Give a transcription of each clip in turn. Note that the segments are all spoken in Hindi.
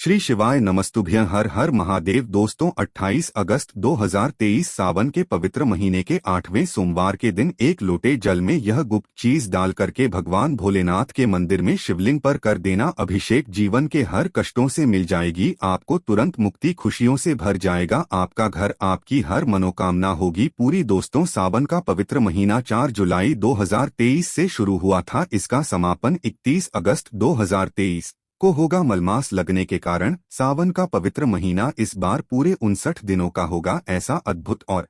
श्री शिवाय नमस्तुभ्यं। हर हर महादेव। दोस्तों 28 अगस्त 2023 सावन के पवित्र महीने के 8वें सोमवार के दिन एक लोटे जल में यह गुप्त चीज डाल करके भगवान भोलेनाथ के मंदिर में शिवलिंग पर कर देना। अभिषेक जीवन के हर कष्टों से मिल जाएगी, आपको तुरंत मुक्ति, खुशियों से भर जाएगा आपका घर, आपकी हर मनोकामना होगी पूरी। दोस्तों सावन का पवित्र महीना 4 जुलाई 2023 से शुरू हुआ था। इसका समापन 31 अगस्त 2023 को होगा। मलमास लगने के कारण सावन का पवित्र महीना इस बार पूरे 59 दिनों का होगा। ऐसा अद्भुत और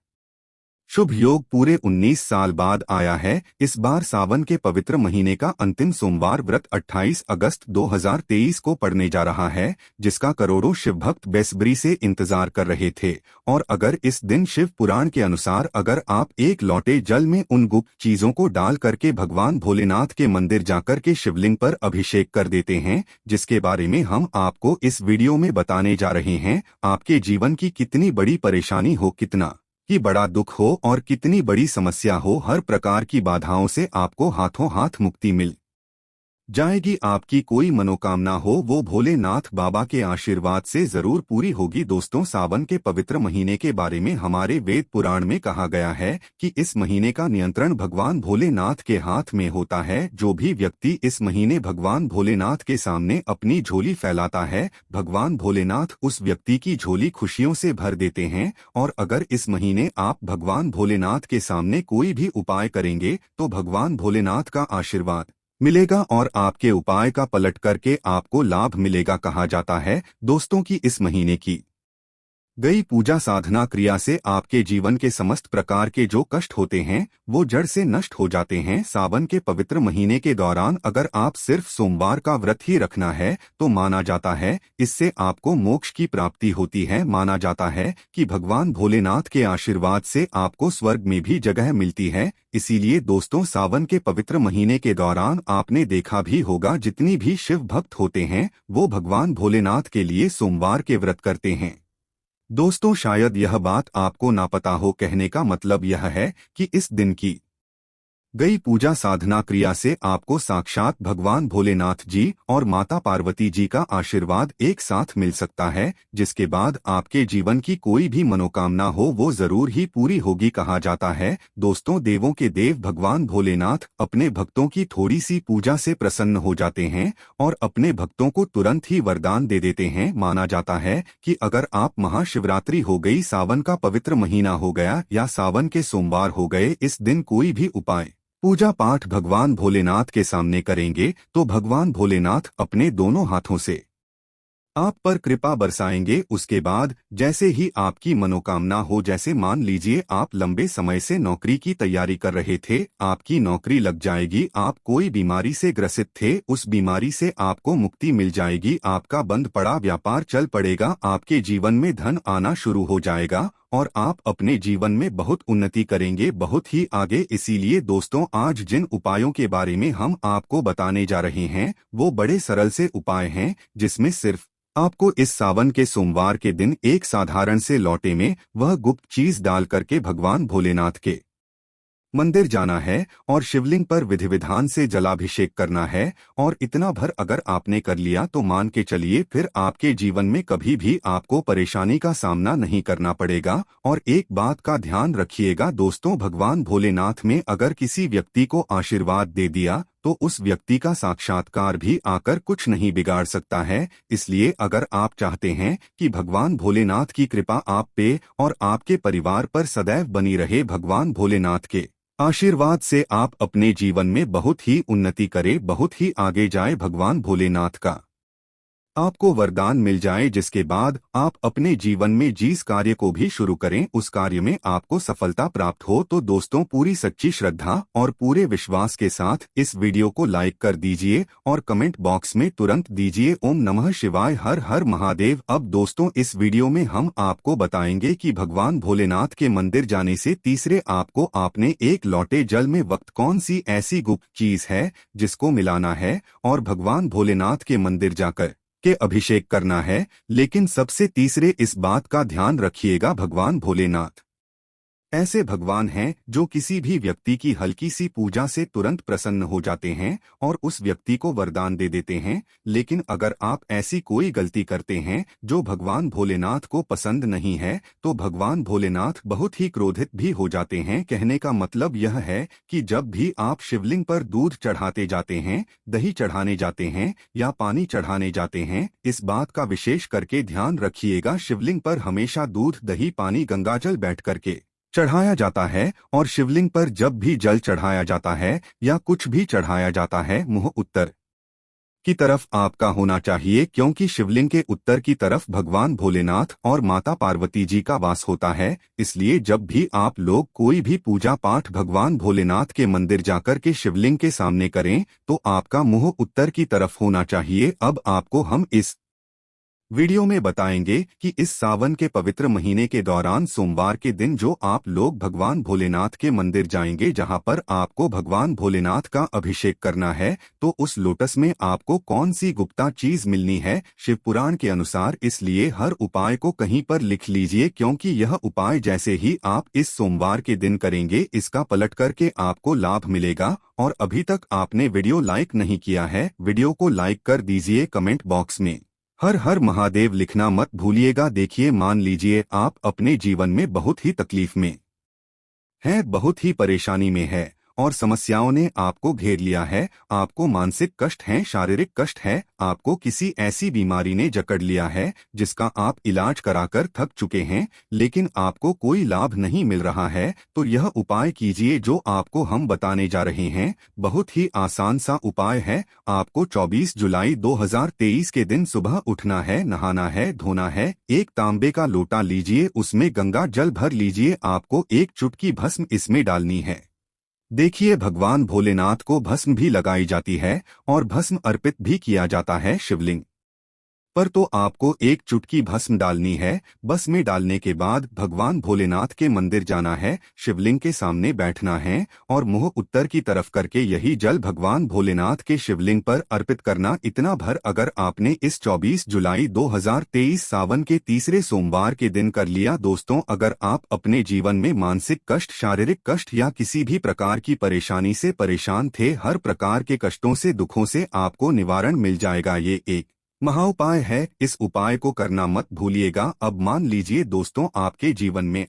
शुभ योग पूरे 19 साल बाद आया है। इस बार सावन के पवित्र महीने का अंतिम सोमवार व्रत 28 अगस्त 2023 को पड़ने जा रहा है, जिसका करोड़ों शिव भक्त बेसब्री से इंतजार कर रहे थे। और अगर इस दिन शिव पुराण के अनुसार अगर आप एक लोटे जल में उन गुप्त चीजों को डाल करके भगवान भोलेनाथ के मंदिर जाकर के शिवलिंग पर अभिषेक कर देते हैं, जिसके बारे में हम आपको इस वीडियो में बताने जा रहे हैं, आपके जीवन की कितनी बड़ी परेशानी हो, कितना कि बड़ा दुख हो और कितनी बड़ी समस्या हो, हर प्रकार की बाधाओं से आपको हाथों हाथ मुक्ति मिल जाएगी। आपकी कोई मनोकामना हो वो भोलेनाथ बाबा के आशीर्वाद से जरूर पूरी होगी। दोस्तों सावन के पवित्र महीने के बारे में हमारे वेद पुराण में कहा गया है कि इस महीने का नियंत्रण भगवान भोलेनाथ के हाथ में होता है। जो भी व्यक्ति इस महीने भगवान भोलेनाथ के सामने अपनी झोली फैलाता है, भगवान भोलेनाथ उस व्यक्ति की झोली खुशियों से भर देते हैं। और अगर इस महीने आप भगवान भोलेनाथ के सामने कोई भी उपाय करेंगे तो भगवान भोलेनाथ का आशीर्वाद मिलेगा और आपके उपाय का पलट करके आपको लाभ मिलेगा। कहा जाता है दोस्तों की इस महीने की गई पूजा साधना क्रिया से आपके जीवन के समस्त प्रकार के जो कष्ट होते हैं वो जड़ से नष्ट हो जाते हैं। सावन के पवित्र महीने के दौरान अगर आप सिर्फ सोमवार का व्रत ही रखना है तो माना जाता है इससे आपको मोक्ष की प्राप्ति होती है। माना जाता है कि भगवान भोलेनाथ के आशीर्वाद से आपको स्वर्ग में भी जगह मिलती है। इसीलिए दोस्तों सावन के पवित्र महीने के दौरान आपने देखा भी होगा जितनी भी शिव भक्त होते हैं वो भगवान भोलेनाथ के लिए सोमवार के व्रत करते हैं। दोस्तों शायद यह बात आपको ना पता हो, कहने का मतलब यह है कि इस दिन की गई पूजा साधना क्रिया से आपको साक्षात भगवान भोलेनाथ जी और माता पार्वती जी का आशीर्वाद एक साथ मिल सकता है, जिसके बाद आपके जीवन की कोई भी मनोकामना हो वो जरूर ही पूरी होगी। कहा जाता है दोस्तों देवों के देव भगवान भोलेनाथ अपने भक्तों की थोड़ी सी पूजा से प्रसन्न हो जाते हैं और अपने भक्तों को तुरंत ही वरदान दे देते हैं। माना जाता है कि अगर आप महाशिवरात्रि हो गई, सावन का पवित्र महीना हो गया या सावन के सोमवार हो गए, इस दिन कोई भी उपाय पूजा पाठ भगवान भोलेनाथ के सामने करेंगे तो भगवान भोलेनाथ अपने दोनों हाथों से आप पर कृपा बरसाएंगे। उसके बाद जैसे ही आपकी मनोकामना हो, जैसे मान लीजिए आप लंबे समय से नौकरी की तैयारी कर रहे थे, आपकी नौकरी लग जाएगी। आप कोई बीमारी से ग्रसित थे, उस बीमारी से आपको मुक्ति मिल जाएगी। आपका बंद पड़ा व्यापार चल पड़ेगा, आपके जीवन में धन आना शुरू हो जाएगा और आप अपने जीवन में बहुत उन्नति करेंगे, बहुत ही आगे। इसीलिए दोस्तों आज जिन उपायों के बारे में हम आपको बताने जा रहे हैं वो बड़े सरल से उपाय हैं, जिसमें सिर्फ आपको इस सावन के सोमवार के दिन एक साधारण से लोटे में वह गुप्त चीज डाल करके भगवान भोलेनाथ के मंदिर जाना है और शिवलिंग पर विधि विधान से जलाभिषेक करना है। और इतना भर अगर आपने कर लिया तो मान के चलिए फिर आपके जीवन में कभी भी आपको परेशानी का सामना नहीं करना पड़ेगा। और एक बात का ध्यान रखिएगा दोस्तों, भगवान भोलेनाथ में अगर किसी व्यक्ति को आशीर्वाद दे दिया तो उस व्यक्ति का साक्षात्कार भी आकर कुछ नहीं बिगाड़ सकता है। इसलिए अगर आप चाहते हैं कि भगवान भोलेनाथ की कृपा आप पे और आपके परिवार पर सदैव बनी रहे, भगवान भोलेनाथ के आशीर्वाद से आप अपने जीवन में बहुत ही उन्नति करें, बहुत ही आगे जाए, भगवान भोलेनाथ का आपको वरदान मिल जाए, जिसके बाद आप अपने जीवन में जिस कार्य को भी शुरू करें उस कार्य में आपको सफलता प्राप्त हो। तो दोस्तों पूरी सच्ची श्रद्धा और पूरे विश्वास के साथ इस वीडियो को लाइक कर दीजिए और कमेंट बॉक्स में तुरंत दीजिए ओम नमः शिवाय, हर हर महादेव। अब दोस्तों इस वीडियो में हम आपको बताएंगे कि भगवान भोलेनाथ के मंदिर जाने से तीसरे आपको आपने एक लोटे जल में वक्त कौन सी ऐसी गुप्त चीज है जिसको मिलाना है और भगवान भोलेनाथ के मंदिर जाकर के अभिषेक करना है। लेकिन सबसे तीसरे इस बात का ध्यान रखिएगा, भगवान भोलेनाथ ऐसे भगवान हैं जो किसी भी व्यक्ति की हल्की सी पूजा से तुरंत प्रसन्न हो जाते हैं और उस व्यक्ति को वरदान दे देते हैं। लेकिन अगर आप ऐसी कोई गलती करते हैं जो भगवान भोलेनाथ को पसंद नहीं है तो भगवान भोलेनाथ बहुत ही क्रोधित भी हो जाते हैं। कहने का मतलब यह है कि जब भी आप शिवलिंग पर दूध चढ़ाते जाते हैं, दही चढ़ाने जाते हैं या पानी चढ़ाने जाते हैं, इस बात का विशेष करके ध्यान रखिएगा। शिवलिंग पर हमेशा दूध, दही, पानी, गंगाजल बैठ करके चढ़ाया जाता है और शिवलिंग पर जब भी जल चढ़ाया जाता है या कुछ भी चढ़ाया जाता है, मुंह उत्तर की तरफ आपका होना चाहिए, क्योंकि शिवलिंग के उत्तर की तरफ भगवान भोलेनाथ और माता पार्वती जी का वास होता है। इसलिए जब भी आप लोग कोई भी पूजा पाठ भगवान भोलेनाथ के मंदिर जाकर के शिवलिंग के सामने करें तो आपका मुंह उत्तर की तरफ होना चाहिए। अब आपको हम इस वीडियो में बताएंगे कि इस सावन के पवित्र महीने के दौरान सोमवार के दिन जो आप लोग भगवान भोलेनाथ के मंदिर जाएंगे, जहां पर आपको भगवान भोलेनाथ का अभिषेक करना है, तो उस लोटस में आपको कौन सी गुप्ता चीज मिलनी है शिव पुराण के अनुसार। इसलिए हर उपाय को कहीं पर लिख लीजिए, क्योंकि यह उपाय जैसे ही आप इस सोमवार के दिन करेंगे, इसका पलट करके आपको लाभ मिलेगा। और अभी तक आपने वीडियो लाइक नहीं किया है, वीडियो को लाइक कर दीजिए। कमेंट बॉक्स में हर हर महादेव लिखना मत भूलिएगा। देखिए, मान लीजिए आप अपने जीवन में बहुत ही तकलीफ में हैं, बहुत ही परेशानी में है और समस्याओं ने आपको घेर लिया है। आपको मानसिक कष्ट है, शारीरिक कष्ट है, आपको किसी ऐसी बीमारी ने जकड़ लिया है जिसका आप इलाज कराकर थक चुके हैं, लेकिन आपको कोई लाभ नहीं मिल रहा है। तो यह उपाय कीजिए जो आपको हम बताने जा रहे हैं। बहुत ही आसान सा उपाय है। आपको 24 जुलाई 2023 के दिन सुबह उठना है, नहाना है, धोना है। एक तांबे का लोटा लीजिए, उसमें गंगा जल भर लीजिए। आपको एक चुटकी भस्म इसमें डालनी है। देखिए, भगवान भोलेनाथ को भस्म भी लगाई जाती है और भस्म अर्पित भी किया जाता है शिवलिंग पर, तो आपको एक चुटकी भस्म डालनी है। बस में डालने के बाद भगवान भोलेनाथ के मंदिर जाना है, शिवलिंग के सामने बैठना है और मुंह उत्तर की तरफ करके यही जल भगवान भोलेनाथ के शिवलिंग पर अर्पित करना। इतना भर अगर आपने इस 24 जुलाई 2023 सावन के तीसरे सोमवार के दिन कर लिया दोस्तों, अगर आप अपने जीवन में मानसिक कष्ट, शारीरिक कष्ट या किसी भी प्रकार की परेशानी से परेशान थे, हर प्रकार के कष्टों से, दुखों से आपको निवारण मिल जाएगा। ये एक महाउपाय है, इस उपाय को करना मत भूलिएगा। अब मान लीजिए दोस्तों, आपके जीवन में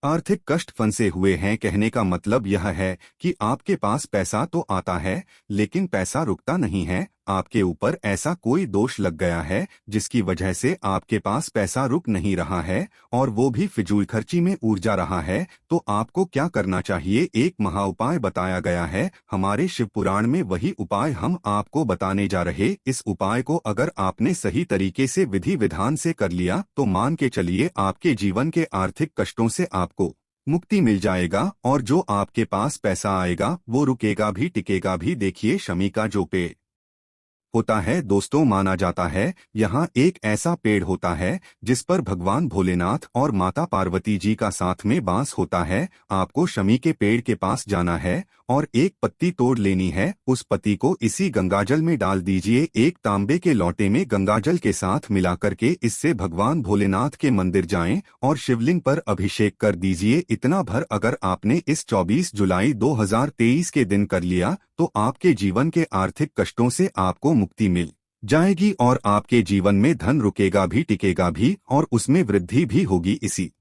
आर्थिक कष्ट फंसे हुए हैं। कहने का मतलब यह है कि आपके पास पैसा तो आता है लेकिन पैसा रुकता नहीं है। आपके ऊपर ऐसा कोई दोष लग गया है जिसकी वजह से आपके पास पैसा रुक नहीं रहा है और वो भी फिजूल खर्ची में उड़ जा रहा है। तो आपको क्या करना चाहिए, एक महाउपाय बताया गया है हमारे शिव पुराण में, वही उपाय हम आपको बताने जा रहे। इस उपाय को अगर आपने सही तरीके से विधि विधान से कर लिया तो मान के चलिए आपके जीवन के आर्थिक कष्टों से आपको मुक्ति मिल जाएगा और जो आपके पास पैसा आएगा वो रुकेगा भी, टिकेगा भी। देखिए, शमी का जो पेड़ होता है दोस्तों, माना जाता है यहाँ एक ऐसा पेड़ होता है जिस पर भगवान भोलेनाथ और माता पार्वती जी का साथ में वास होता है। आपको शमी के पेड़ के पास जाना है और एक पत्ती तोड़ लेनी है। उस पत्ती को इसी गंगाजल में डाल दीजिए। एक तांबे के लोटे में गंगाजल के साथ मिला करके इससे भगवान भोलेनाथ के मंदिर जाएं और शिवलिंग पर अभिषेक कर दीजिए। इतना भर अगर आपने इस 24 जुलाई 2023 के दिन कर लिया तो आपके जीवन के आर्थिक कष्टों से आपको मुक्ति मिल जाएगी और आपके जीवन में धन रुकेगा भी, टिकेगा भी और उसमें वृद्धि भी होगी। इसी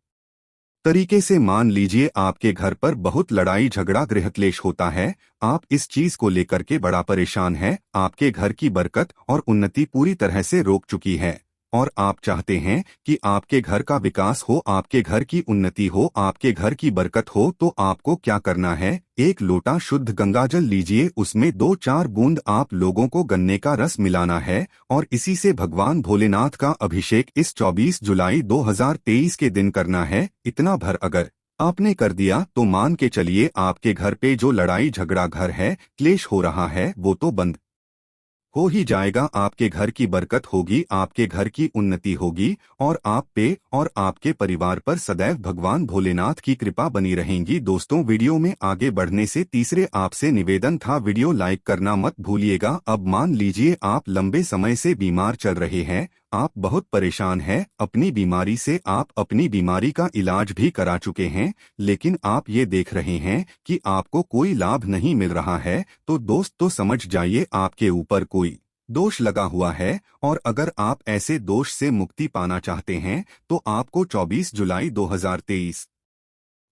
तरीके से मान लीजिए आपके घर पर बहुत लड़ाई झगड़ा, गृह क्लेश होता है, आप इस चीज को लेकर के बड़ा परेशान हैं, आपके घर की बरकत और उन्नति पूरी तरह से रोक चुकी है और आप चाहते हैं कि आपके घर का विकास हो, आपके घर की उन्नति हो, आपके घर की बरकत हो। तो आपको क्या करना है, एक लोटा शुद्ध गंगाजल लीजिए, उसमें 2-4 बूंद आप लोगों को गन्ने का रस मिलाना है और इसी से भगवान भोलेनाथ का अभिषेक इस 24 जुलाई 2023 के दिन करना है। इतना भर अगर आपने कर दिया तो मान के चलिए आपके घर पे जो लड़ाई झगड़ा, घर है, क्लेश हो रहा है, वो तो बंद हो ही जाएगा। आपके घर की बरकत होगी, आपके घर की उन्नति होगी और आप पे और आपके परिवार पर सदैव भगवान भोलेनाथ की कृपा बनी रहेंगी। दोस्तों, वीडियो में आगे बढ़ने से तीसरे आपसे निवेदन था, वीडियो लाइक करना मत भूलिएगा। अब मान लीजिए आप लंबे समय से बीमार चल रहे हैं, आप बहुत परेशान हैं अपनी बीमारी से। आप अपनी बीमारी का इलाज भी करा चुके हैं, लेकिन आप ये देख रहे हैं कि आपको कोई लाभ नहीं मिल रहा है। तो दोस्त, तो समझ जाइए आपके ऊपर कोई दोष लगा हुआ है। और अगर आप ऐसे दोष से मुक्ति पाना चाहते हैं तो आपको 24 जुलाई 2023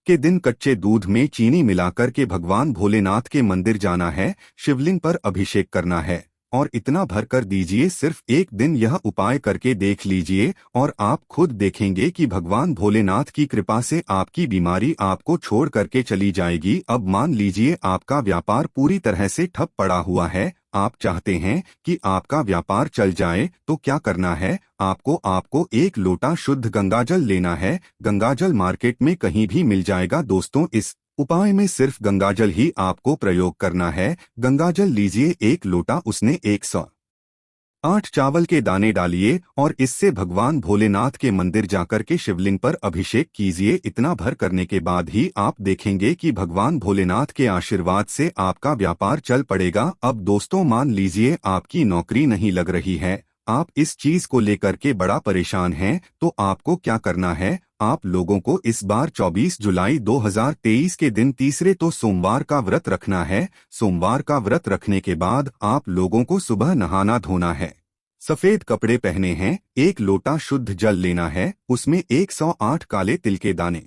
के दिन कच्चे दूध में चीनी मिलाकर के भगवान भोलेनाथ के मंदिर जाना है, शिवलिंग पर अभिषेक करना है और इतना भर कर दीजिए। सिर्फ एक दिन यह उपाय करके देख लीजिए और आप खुद देखेंगे कि भगवान भोलेनाथ की कृपा से आपकी बीमारी आपको छोड़ करके चली जाएगी। अब मान लीजिए आपका व्यापार पूरी तरह से ठप पड़ा हुआ है, आप चाहते हैं कि आपका व्यापार चल जाए, तो क्या करना है आपको एक लोटा शुद्ध गंगाजल लेना है। गंगाजल मार्केट में कहीं भी मिल जाएगा दोस्तों। इस उपाय में सिर्फ गंगाजल ही आपको प्रयोग करना है। गंगाजल लीजिए एक लोटा, उसने 108 चावल के दाने डालिए और इससे भगवान भोलेनाथ के मंदिर जाकर के शिवलिंग पर अभिषेक कीजिए। इतना भर करने के बाद ही आप देखेंगे कि भगवान भोलेनाथ के आशीर्वाद से आपका व्यापार चल पड़ेगा। अब दोस्तों, मान लीजिए आपकी नौकरी नहीं लग रही है, आप इस चीज को लेकर के बड़ा परेशान हैं, तो आपको क्या करना है? आप लोगों को इस बार 24 जुलाई 2023 के दिन तीसरे तो सोमवार का व्रत रखना है। सोमवार का व्रत रखने के बाद आप लोगों को सुबह नहाना धोना है, सफेद कपड़े पहने हैं, एक लोटा शुद्ध जल लेना है, उसमें 108 काले तिल के दाने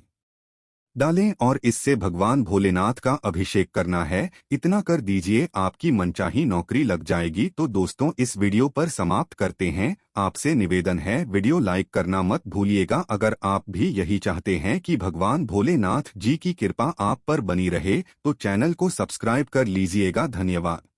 डालें और इससे भगवान भोलेनाथ का अभिषेक करना है। इतना कर दीजिए, आपकी मनचाही नौकरी लग जाएगी। तो दोस्तों, इस वीडियो पर समाप्त करते हैं। आपसे निवेदन है, वीडियो लाइक करना मत भूलिएगा। अगर आप भी यही चाहते हैं कि भगवान भोलेनाथ जी की कृपा आप पर बनी रहे तो चैनल को सब्सक्राइब कर लीजिएगा। धन्यवाद।